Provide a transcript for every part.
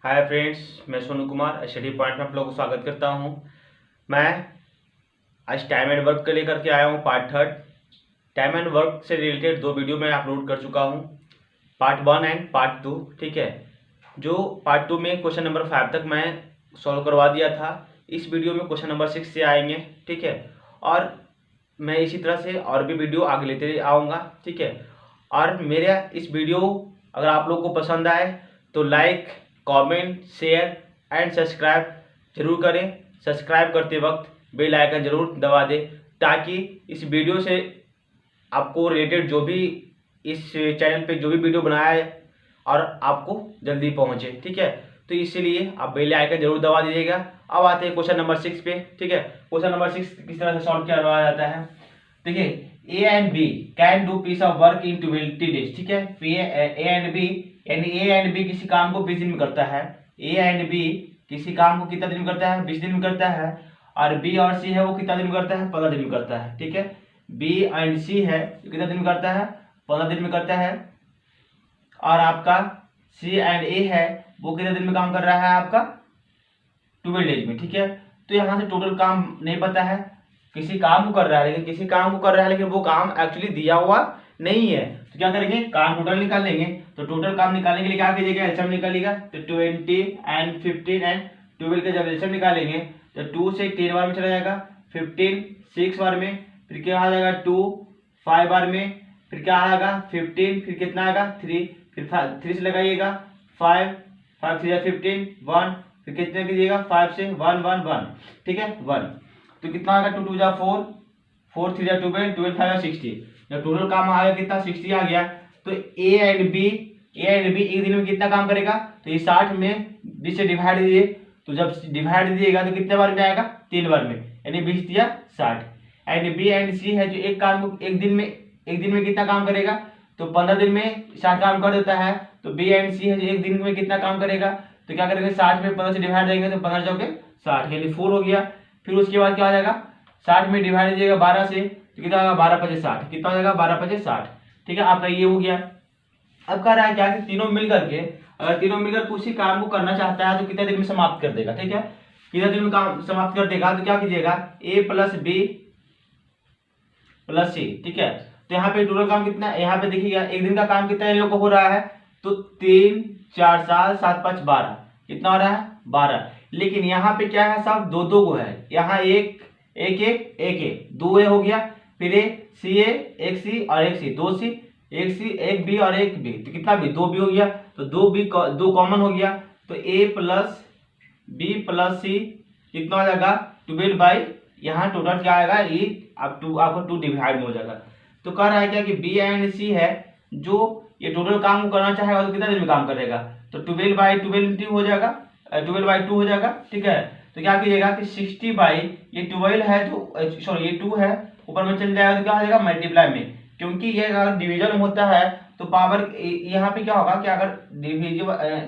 Hi friends, मैं Sonu Kumar study point में आप लोगों को स्वागत करता हूं। मैं आज टाइम एंड वर्क के लेकर के आया हूं part third. Time and work से रिलेटेड दो वीडियो मैं अपलोड कर चुका हूं, पार्ट 1 एंड पार्ट 2। ठीक है, जो पार्ट 2 में क्वेश्चन नंबर 5 तक मैं सॉल्व करवा दिया था, इस वीडियो में क्वेश्चन नंबर 6 से आएंगे। ठीक है, और मैं इसी तरह से और भी वीडियो आगे लेते आऊँगा। ठीक है, और मेरा इस वीडियो अगर आप लोग को पसंद आए तो like, comment, share and subscribe जरूर करें। सब्सक्राइब करते वक्त बेल आइकन जरूर दबा दें, ताकि इस वीडियो से आपको रिलेटेड जो भी इस चैनल पे जो भी वीडियो बनाया है और आपको जल्दी पहुंचे। ठीक है, तो इसीलिए आप बेल आइकन जरूर दबा दीजिएगा। अब आते हैं क्वेश्चन नंबर 6 पे। ठीक है, क्वेश्चन नंबर 6 किस तरह से सॉल्व किया जाता है। देखिए, A and B can do piece of work in 20 days. ठीक है, ए एंड बी यानी ए एंड बी किसी काम को 20 दिन में करता है। ए एंड बी किसी काम को कितना दिन में करता है? 20 दिन में करता है। और बी और सी है वो कितना दिन में करता है? 15 दिन में करता है। ठीक है, बी एंड सी है जो कितना दिन में करता है? 15 दिन में करता है। और आपका सी एंड ए है वो कितने दिन में काम कर रहा है? आपका 12 डेज में। ठीक है, तो यहाँ से टोटल काम नहीं पता है, किसी काम को कर रहा है, लेकिन किसी काम को कर रहा है लेकिन वो काम एक्चुअली दिया हुआ नहीं है। तो क्या करेंगे? काम टोटल निकाल लेंगे। तो टोटल काम निकालने के लिए क्या कीजिएगा? एलसीएम निकालिएगा। तो 20 एंड 15 एंड 12 का जब एलसीएम निकालेंगे तो 2 से 10 बार में चला जाएगा, 15 6 बार में, फिर क्या आ जाएगा 2 5 बार में, फिर क्या आएगा 15, फिर कितना आएगा 3, फिर 3 से लगाइएगा 5 5 3 15 1, फिर कितने कीजिएगा 5 से 1 1 1। ठीक है, 1, तो कितना आएगा 2 2 जा 4 4 3 जा 12 12 5 जा 60। जब टोटल काम आ गया कितना? 60 आ गया। तो ए एंड बी एक दिन में कितना काम करेगा? तो ये 60 में 20 से डिवाइड दीजिए। तो जब डिवाइड दीजिएगा तो कितने बार में आएगा? 3 बार में, यानी 20 दिया 60। एंड बी एंड सी है जो एक काम को एक दिन में कितना काम करेगा? तो 15 दिन में 60 काम कर देता है। तो बी एंड सी है जो एक दिन में कितना काम करेगा? तो क्या करेंगे? 60 में 15 से डिवाइड देंगे तो 15 चौके 60, यानी 4 हो गया। फिर उसके बाद क्या आ जाएगा? 60 में डिवाइड दीजिएगा 12 से तो कितना आएगा? 12 5 60। कितना हो जाएगा? 12 5 60। ठीक है, आपका ये हो गया। अब कह रहा है क्या कि तीनों मिलकर के, अगर तीनों मिलकर उसी काम को करना चाहता है तो कितने दिन में समाप्त कर देगा? ठीक है, कितने दिन में काम समाप्त कर देगा? तो क्या कीजिएगा? ए प्लस बी प्लस सी। ठीक है, तो यहाँ पे टोटल काम कितना है? यहाँ पे देखिएगा एक दिन का काम कितना इन लोग को हो रहा है? तो 3 4 7 7 5 12। कितना हो रहा है? 12। लेकिन यहाँ पे क्या है? सब दो दो को है। यहाँ एक एक एक एक एक 2 ए हो गया, फिर ए सी ए एक सी और एक सी, 2 सी एक सी एक बी और एक बी, तो कितना बी? 2 बी हो गया। तो 2 बी 2 कॉमन हो गया। तो ए प्लस बी प्लस सी कितना हो जाएगा? 12 बाई, यहाँ टोटल क्या आएगा? ये आपको 2 डिवाइड में हो जाएगा। तो कह रहा है क्या कि बी एंड सी है जो ये टोटल काम को करना चाहेगा तो कितना दिन में काम करेगा? तो 12 बाई 12 हो जाएगा, 12 बाई 2 हो जाएगा। ठीक है, तो क्या कीजिएगा कि 60 बाई ये 12 है जो सॉरी ये 2 है, ऊपर में चल जाएगा तो क्या हो जाएगा? मल्टीप्लाई में, क्योंकि ये अगर डिवीजन होता है तो पावर यहाँ पे क्या होगा कि अगर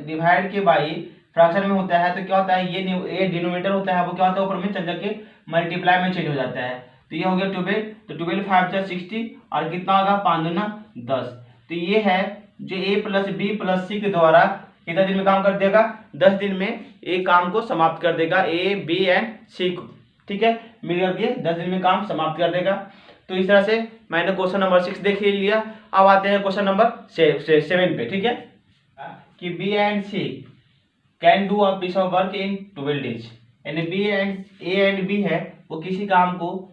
डिवाइड के बाई फ्रैक्शन में होता है तो क्या होता है? ये डिनोमिनेटर होता है वो क्या होता है? ऊपर में चल जाके मल्टीप्लाई में चेंज हो जाता है। तो ये हो गया 12, तो 12 5 जा 60 और कितना होगा? 5 दूना 10। तो ये है जो ए प्लस बी प्लस सी के द्वारा कितना दिन में काम कर देगा? 10 दिन में एक काम को समाप्त कर देगा, ए बी एंड सी को। ठीक है, मिलकर के 10 दिन में काम समाप्त कर देगा। तो इस तरह से मैंने क्वेश्चन नंबर 6 देख लिया। अब आते हैं क्वेश्चन नंबर 7 पे। ठीक है, कि B and C can do a piece of work in 12 days, यानी ए एंड बी है वो किसी काम को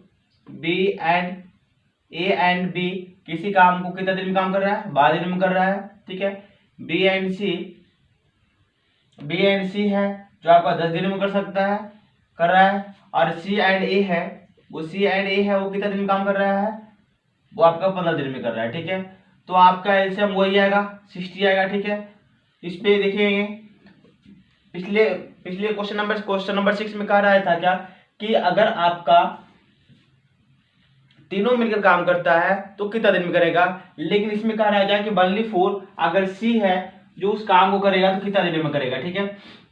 ए एंड बी किसी काम को कितना दिन में काम कर रहा है? 12 दिन में कर रहा है। ठीक है, बी एंड सी है जो आपका 10 दिन में कर रहा है। और सी एंड ए है वो कितना दिन में काम कर रहा है? वो आपका 15 दिन में कर रहा है। ठीक है, तो आपका एलसीएम वही आएगा 60 आएगा। ठीक है, इस पे देखिए पिछले क्वेश्चन नंबर 6 में कह रहा था क्या कि अगर आपका तीनों मिलकर काम करता है तो कितना दिन में करेगा, लेकिन इसमें कह रहा है क्या कि ओनली 4 अगर सी है जो उस काम को करेगा तो कितना दिन में करेगा। ठीक है,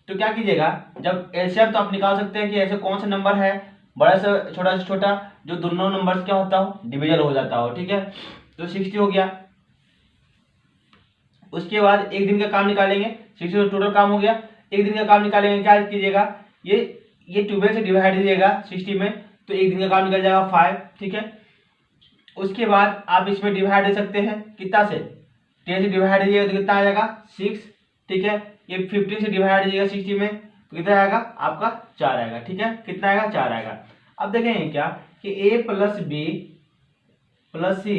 तो क्या कीजिएगा? जब एलसीएम तो आप निकाल सकते हैं कि ऐसे कौन सा नंबर है बड़ा से छोटा जो दोनों नंबर क्या होता हो? डिविजन हो जाता हो। ठीक है, तो 60 हो गया। उसके बाद एक दिन का काम निकालेंगे, 60 टोटल काम हो गया। एक दिन का काम निकालेंगे, क्या कीजिएगा, ये 12 से डिवाइड दीजिएगा 60 में, तो एक दिन का काम निकल जाएगा 5, ठीक है। उसके बाद आप इसमें डिवाइड दे सकते हैं, कितना से 10 से डिवाइड दीजिएगा तो कितना आ जाएगा 6, ठीक है। ये 15 से डिवाइड दीजिएगा 60 में तो कितना आएगा आपका 4 आएगा, ठीक है। कितना आएगा 4 आएगा। अब देखेंगे क्या कि a प्लस बी प्लस सी,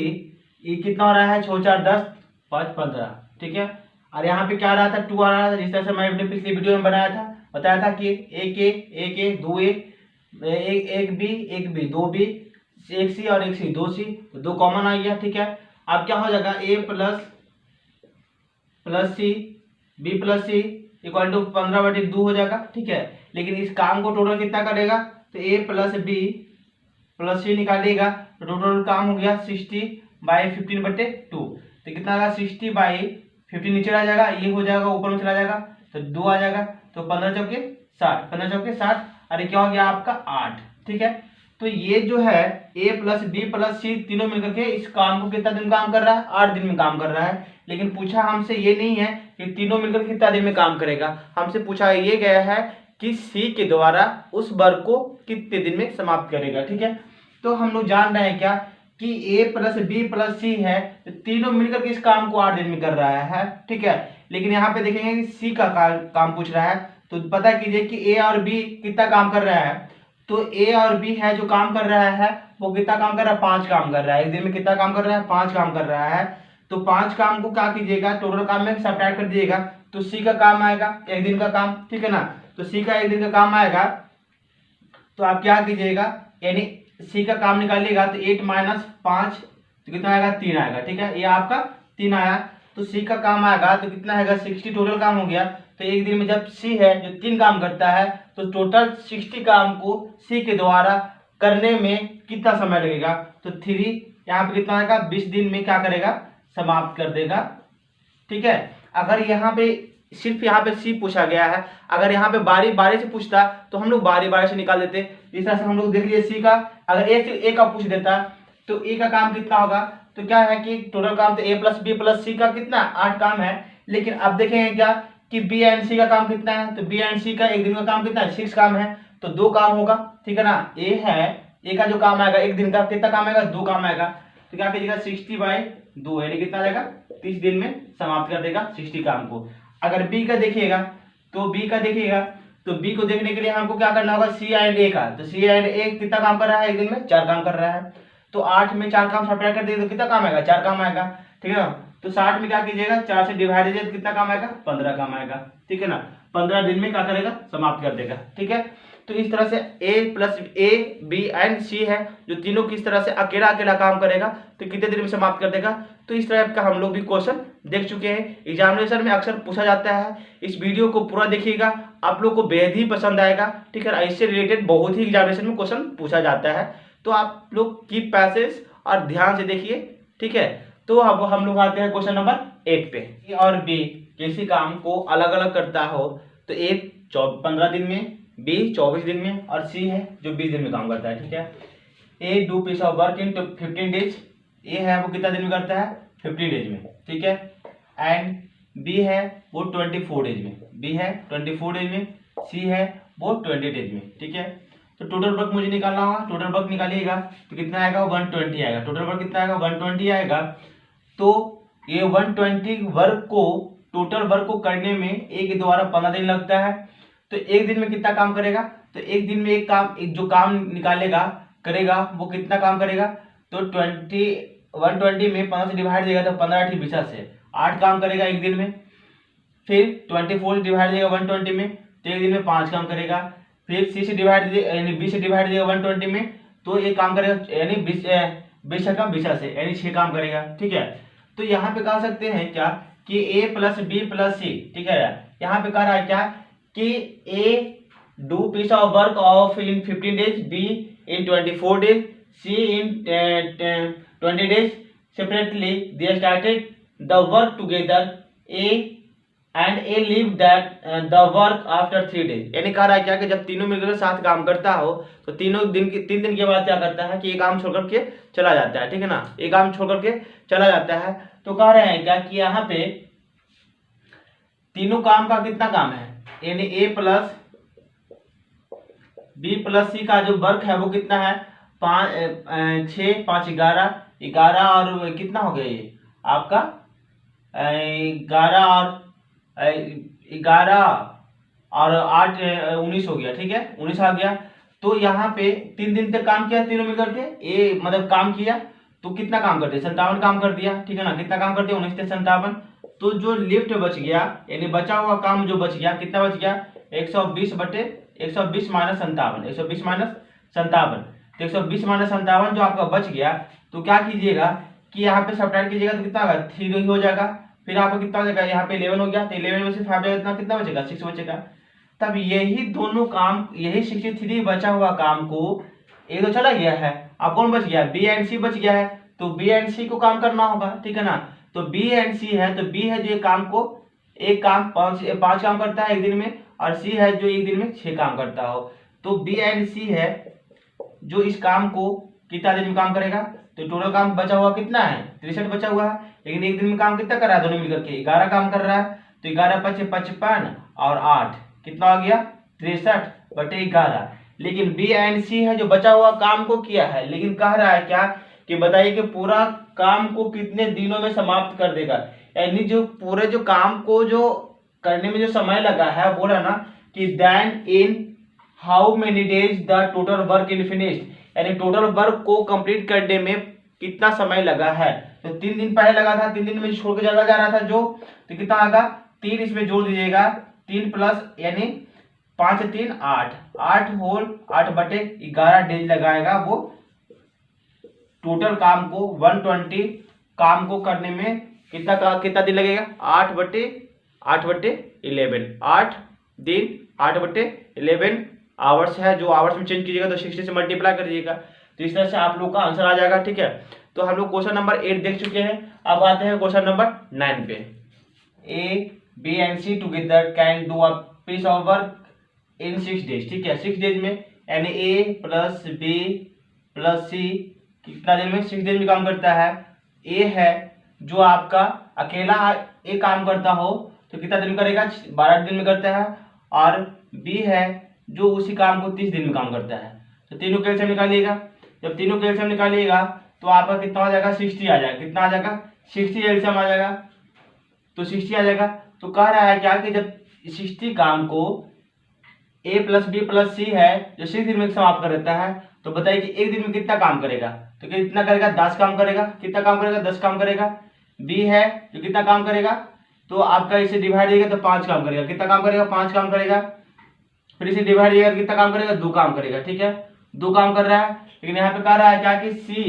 ये कितना हो रहा है 6 4 10 5 15, ठीक है। और यहाँ पे क्या आ रहा था 2 आ रहा था, जिस तरह से मैं अपने पिछली वीडियो में बताया था कि एक ए 2 ए, एक बी 2 बी, एक सी और एक सी 2 सी, तो 2 कॉमन आ गया, ठीक है। अब क्या हो जाएगा a plus c b plus c equal to 15/2 हो जाएगा, ठीक है। लेकिन इस काम को टोटल कितना करेगा, तो a प्लस बी प्लस सी निकालेगा तो टोटल काम हो गया 60/15/2, तो कितना आएगा 60/15 नीचे आ जाएगा, ये हो जाएगा ऊपर में चला जाएगा तो 2 आ जाएगा, तो 15 चौके 60, 15 चौके 60, अरे क्या हो गया आपका 8, ठीक है। तो ये जो है a प्लस बी प्लस सी तीनों मिलकर के इस काम को कितना दिन में काम कर रहा है, 8 दिन में काम कर रहा है। लेकिन पूछा हमसे ये नहीं है कि तीनों मिलकर कितना दिन में काम करेगा, हमसे पूछा ये गया है कि सी के द्वारा उस वर्ग को कितने दिन में समाप्त करेगा, ठीक है। तो हम लोग जान रहे हैं क्या कि a प्लस बी प्लस सी है, तो तीनों मिलकर के इस काम को 8 दिन में कर रहा है, ठीक है। लेकिन यहाँ पे देखेंगे कि सी का काम पूछ रहा है, तो पता कीजिए कि a और b कितना काम कर रहा है, तो a और b है जो काम कर रहा है वो कितना काम कर रहा है, 5 काम कर रहा है। एक दिन में कितना काम कर रहा है, 5 काम कर रहा है। तो 5 काम को क्या कीजिएगा, टोटल काम में सब्ट्रैक्ट कर दीजिएगा, तो सी का काम आएगा एक दिन का काम, ठीक है ना। तो सी का एक दिन का काम आएगा, तो आप क्या कीजिएगा, यानी सी का काम निकालिएगा तो 8 - 5 तो कितना आएगा 3 आएगा, ठीक है। ये आपका 3 आया, तो सी का काम आएगा तो कितना आएगा 60 टोटल काम हो गया। तो एक दिन में जब सी है जो 3 काम करता है तो टोटल 60 काम को सी के द्वारा करने में कितना समय लगेगा, तो 3 यहाँ पे कितना आएगा 20 दिन में क्या करेगा, समाप्त कर देगा, ठीक है। अगर यहाँ पे सिर्फ यहाँ पे सी पूछा गया है, अगर यहाँ पे बारी बारी से पूछता तो हम लोग बारी बारी से निकाल देते। इस तरह से हम लोग देख लीजिए सी का, अगर ए का पूछ देता तो ए का काम कितना होगा, तो क्या है कि टोटल काम तो a प्लस बी प्लस सी का कितना 8 काम है। लेकिन अब देखेंगे क्या कि बी एंड सी का काम कितना है, तो बी एंड सी का एक दिन का काम कितना है 6 काम है, तो 2 काम होगा, ठीक है ना। ए का जो काम आएगा एक दिन का कितना काम आएगा 2 काम आएगा, तो क्या कीजिएगा 60/2 यानी कितना आएगा 30 दिन में समाप्त कर देगा 60 काम को। अगर बी का देखिएगा तो बी को देखने के लिए हमको क्या करना होगा सी एंड ए का, तो सी एंड ए कितना काम कर रहा है एक दिन में 4 काम कर रहा है, तो 8 में 4 काम सब्ट्रैक्ट कर देंगे तो कितना काम आएगा 4 काम आएगा, ठीक है ना। तो 60 में क्या कीजिएगा 4 से डिवाइड कीजिए तो कितना काम आएगा 15 काम आएगा, ठीक है ना। 15 दिन में क्या करेगा समाप्त कर देगा, ठीक है। तो इस तरह से a plus a B and c है जो तीनों किस तरह से अकेला अकेला काम करेगा तो कितने दिन में समाप्त कर देगा। तो इस तरह का हम लोग भी क्वेश्चन देख चुके हैं, एग्जामिनेशन में अक्सर पूछा जाता है। इस वीडियो को पूरा देखिएगा, आप लोग को बेहद ही पसंद आएगा, ठीक है। इससे रिलेटेड बहुत ही एग्जामिनेशन में क्वेश्चन पूछा जाता है, तो आप लोग की पैसेज और ध्यान से देखिए, ठीक है। तो अब हम लोग आते हैं क्वेश्चन नंबर 8 पे। ए और बी किसी काम को अलग अलग करता हो तो ए 15 दिन में, बी 24 दिन में और सी है जो 20 दिन में काम करता है, ठीक है। A do piece of work in 15 days, ए है वो कितना दिन में करता है 50 डेज में, ठीक है। एंड बी है वो 24 डेज में, बी है 24 डेज में, सी है वो 20 डेज में, ठीक है। तो टोटल वर्क मुझे निकालना होगा, टोटल वर्क निकालिएगा तो कितना आएगा 120 आएगा, टोटल वर्क कितना आएगा 120 आएगा। तो ये 120 वर्क को टोटल वर्क को करने में ए के द्वारा 15 दिन लगता है, तो एक दिन में कितना काम करेगा, तो एक दिन में एक जो काम निकालेगा करेगा वो कितना काम करेगा, तो 120 में 15 से डिवाइड देगा तो 15 20 से 8 काम करेगा एक दिन में। फिर 24 से डिवाइड देगा 120 में तो एक दिन में 5 काम करेगा। फिर सी से डिवाइड यानी 20 से डिवाइड देगा 120 में तो एक काम करेगा यानी 20 का 20 से यानी 6 काम करेगा, ठीक है। तो यहाँ पे कह सकते हैं क्या कि a प्लस बी प्लस सी, ठीक है। यहाँ पे कह रहा है क्या कि a do piece of work of in 15 days, b in 24 days, c in 20 days separately, they started the work together, and A leave that the work after 3 days. यानी कह रहा है क्या कि जब तीनों मिलकर साथ काम करता हो तो 3 दिन के बाद क्या करता है कि ये काम छोड़ करके चला जाता है, ठीक है ना, ये काम छोड़ करके चला जाता है। तो कह रहे हैं क्या कि यहाँ पे तीनों काम का कितना काम है यानी ए प्लस बी प्लस सी का जो वर्क है वो कितना है, 6 5 11, 11 और कितना हो गया ये आपका 11 और 8 19 हो गया। ठीक है, 19 आ गया। तो यहाँ पे 3 दिन तक काम किया तीनों मिलकर के, ये मतलब काम किया तो कितना काम कर दिया, 57 काम कर दिया। ठीक है ना, कितना काम कर दिया, 19 से 57। तो जो लिफ्ट बच गया यानी बचा हुआ काम जो बच गया, कितना बच गया, 120 बटे 120 माइनस 57, 120 माइनस 57। तो 120 माइनस 57 जो आपका बच गया, तो क्या कीजिएगा कि यहाँ पे सब्ट्रैक्ट कीजिएगा तो कितना होगा, 3 हो जाएगा। फिर आपका कितना हो जाएगा, यहाँ पे 11 हो गया, तो 11 में से 5 जाएगा, कितना बचेगा, 6 बचेगा। तब यही दोनों काम, यही 63 बचा हुआ काम को, ये तो चला गया है, अब कौन बच गया, बी एंड सी बच गया है। तो बी एंड सी को काम करना होगा। ठीक है ना, तो बी एंड सी है, तो बी है जो एक काम को, एक काम 5 काम करता है एक दिन में, और सी है जो एक दिन में 6 काम करता हो। तो बी एंड सी है जो इस काम को कितना दिन में काम करेगा। तो टोटल काम बचा हुआ कितना है, 63 बचा हुआ है, लेकिन एक दिन में काम कितना कर रहा है, दोनों मिलकर के 11 काम कर रहा है। तो 11 5 55 और 8 कितना आ गया, 63 बटे 11। लेकिन बी एंड सी है जो बचा हुआ काम को किया है, लेकिन कह रहा है क्या कि बताइए कि पूरा काम को कितने दिनों में समाप्त कर देगा। यानी जो पूरे जो काम को जो करने में जो समय लगा है, बोला ना कि then in how many days the total work in finished, यानी टोटल वर्क को कंप्लीट करने में कितना समय लगा है। तो 3 दिन पहले लगा था, 3 दिन में छोड़ के चला जा रहा था जो, तो कितना आएगा, 3 इसमें जोड़ दीजिएगा, 3 प्लस यानी 5 3 8, 8 होल 8 बटे 11 डेज लगाएगा वो टोटल काम को 120 काम को करने में कितना दिन लगेगा, 8 बटे 11, 8 दिन 8 बटे 11 आवर्स है। जो आवर्स में चेंज कीजिएगा तो 60 से मल्टीप्लाई करिएगा, तो इस तरह से आप लोग का आंसर आ जाएगा। ठीक है, तो हम लोग क्वेश्चन नंबर 8 देख चुके हैं। अब आते हैं क्वेश्चन नंबर 9 पे। A B and C together can do a piece of work in 6 days. ठीक है, 6 डेज में यानी A plus B plus C कितना दिन में, 6 दिन में काम करता है। ए है जो आपका अकेला ए काम करता हो तो कितना दिन में करेगा, 12 दिन में करता है। और बी है जो उसी काम को 30 दिन में काम करता है। तो तीनों कैल्शियम निकालिएगा, जब तीनों कैल्शियम निकालिएगा तो आपका कितना आ जाएगा, 60 आ जाएगा। कितना आ जाएगा, 60 कैल्शियम आ जाएगा, तो 60 आ जाएगा। तो कह रहा है क्या कि जब 60 काम को ए प्लस बी प्लस सी है जो 6 दिन में समाप्त कर देता है, तो बताइए कि एक दिन में कितना काम करेगा। तो कितना करेगा, 10 काम करेगा। कितना काम करेगा, 10 काम करेगा। बी है जो कितना काम करेगा, तो आपका इसे डिवाइड करेगा तो 5 काम करेगा। कितना काम करेगा, 5 काम करेगा। फिर इसे डिवाइड करेगा कितना काम करेगा, 2 काम करेगा। ठीक है, 2 काम कर रहा है। लेकिन यहाँ पे कह रहा है क्या कि सी,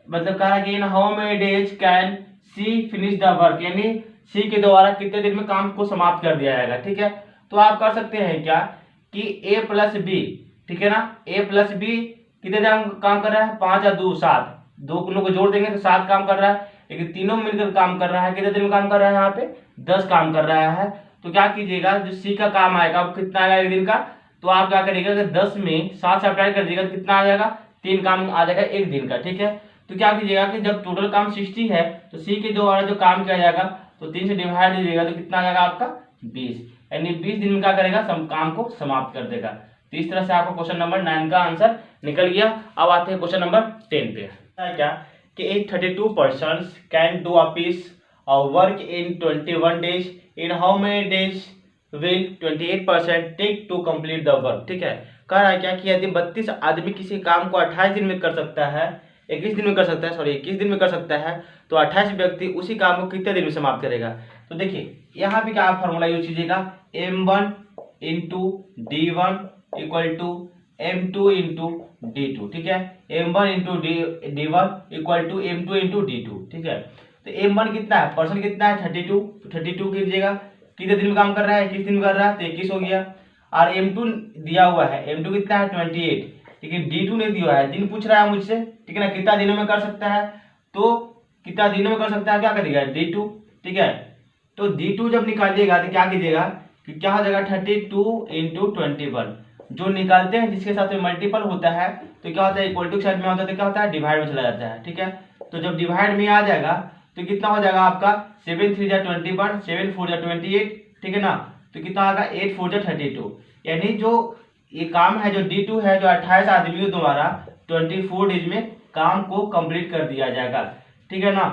मतलब कह रहा है कि इन how many days can see finish the work, यानी सी के द्वारा कितने दिन में काम को समाप्त कर दिया जाएगा। ठीक है, तो आप कर सकते हैं क्या कि ए प्लस बी, ठीक है ना, ए प्लस बी कितने दिन काम कर रहा है, 5 और 2 7, 2 को जोड़ देंगे तो 7 काम कर रहा है। लेकिन तीनों मिलकर काम कर रहा है, कितने दिन में काम कर रहा है, यहाँ पे 10 काम कर रहा है। तो क्या कीजिएगा, जो सी का काम आएगा वो कितना आएगा एक दिन का, तो आप क्या करिएगा कि 10 में 7 से अप्लाई कर दीजिएगा तो कितना आ जाएगा, 3 काम आ जाएगा एक दिन का। ठीक है, तो क्या कीजिएगा कि जब टोटल काम 60 है तो सी के द्वारा जो काम किया जाएगा तो 3 से डिवाइड दीजिएगा तो कितना आ जाएगा आपका 20, यानी 20 दिन में क्या करेगा, काम को समाप्त कर देगा। तो इस तरह से आपको क्वेश्चन नंबर 9 का आंसर निकल गया। अब आते हैं क्वेश्चन नंबर 10 पे। क्या कि 32 persons can do a piece of work in 21 days, in how many days will 28% take to complete the work. ठीक है, कह रहा है क्या कि यदि 32 आदमी किसी काम को 28 दिन में कर सकता है, 21 दिन में कर सकता है, 21 दिन में कर सकता है, तो 28 व्यक्ति उसी काम को कितने दिन में समाप्त करेगा। तो देखिए यहाँ पे क्या आप फॉर्मूला यूज कीजिएगा, m1 into d1 equal to m2 into d2। ठीक है, m1 into d1 equal to m2 into d2। ठीक है, तो m1 कितना है, पर्सन कितना है 32, तो 32 कीजिएगा, कितने दिन में काम कर रहा है, 21 दिन में कर रहा है तो 21 हो गया। और m2 दिया हुआ है, m2 कितना है 28, लेकिन d2 नहीं दिया है, दिन पूछ रहा है मुझसे। ठीक है ना, कितना दिनों में कर सकता है, तो कितना दिनों में कर सकता है, क्या करिएगा d2। ठीक है, तो d2 जब निकालिएगा तो क्या कीजिएगा कि क्या हो जाएगा 32 इंटू 21, जो निकालते हैं जिसके साथ में मल्टीपल होता है तो क्या होता है, इक्वल टू के साथ में होता है तो क्या होता है, डिवाइड में चला जाता है। ठीक है, तो जब डिवाइड में आ जाएगा तो कितना हो जाएगा आपका 7 3 जा 21, 7 4 जा 28। ठीक है ना, तो कितना आएगा 8 4 32। यानी जो ये काम है जो D2 है जो 28 आदमियों द्वारा 24 डेज में काम को कंप्लीट कर दिया जाएगा। ठीक है ना।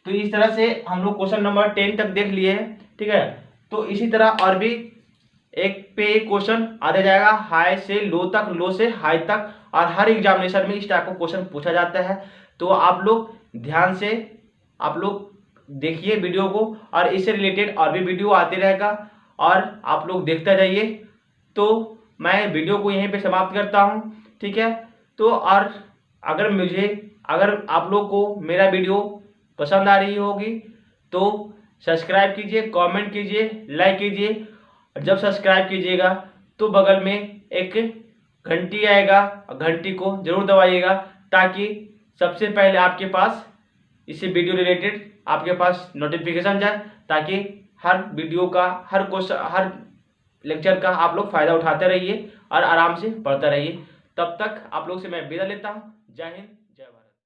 तो इस तरह से हम लोग क्वेश्चन नंबर 10 तक देख लिए हैं। ठीक है। तो इसी तरह और भी एक पे एक क्वेश्चन आता जाएगा, हाई से लो तक, लो से हाई तक, और हर एग्जामिनेशन में इस टाइप का क्वेश्चन पूछा जाता है। तो आप लोग ध्यान से आप लोग देखिए वीडियो को, और इससे रिलेटेड और भी वीडियो आते रहेगा और आप लोग देखते जाइए। तो मैं वीडियो को यहीं पे समाप्त करता हूं। ठीक है। तो और अगर आप लोग को मेरा वीडियो पसंद आ रही होगी तो सब्सक्राइब कीजिए, कमेंट कीजिए, लाइक कीजिए। जब सब्सक्राइब कीजिएगा तो बगल में एक घंटी आएगा, घंटी को जरूर दबाइएगा ताकि सबसे पहले आपके पास इससे वीडियो रिलेटेड आपके पास नोटिफिकेशन जाए, ताकि हर वीडियो का, हर क्वेश्चन, हर लेक्चर का आप लोग फायदा उठाते रहिए और आराम से पढ़ते रहिए। तब तक आप लोग से मैं विदा लेता हूँ। जय हिंद।